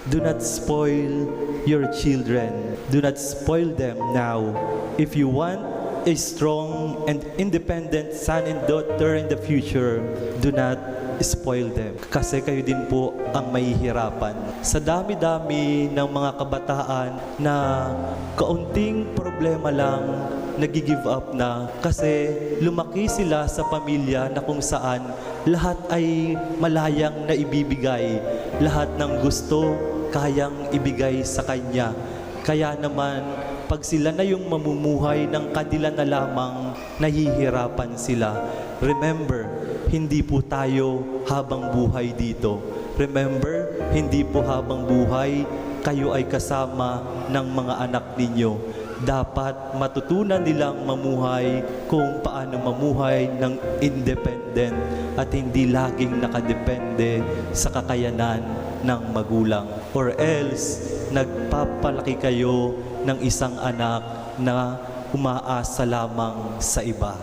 Do not spoil your children. Do not spoil them now. If you want a strong and independent son and daughter in the future, do not spoil them. Kasi kayo din po ang mahihirapan. Sa dami-dami ng mga kabataan na kaunting problema lang, nag-give up na kasi lumaki sila sa pamilya na kung saan lahat ay malayang naibibigay. Lahat ng gusto, kayang ibigay sa Kanya. Kaya naman, pag sila na yung mamumuhay ng kanila na lamang, nahihirapan sila. Remember, hindi po tayo habang buhay dito. Remember, hindi po habang buhay, kayo ay kasama ng mga anak ninyo. Dapat matutunan nilang mamuhay kung paano mamuhay ng independent at hindi laging nakadepende sa kakayanan ng magulang. Or else, nagpapalaki kayo ng isang anak na umaasa lamang sa iba.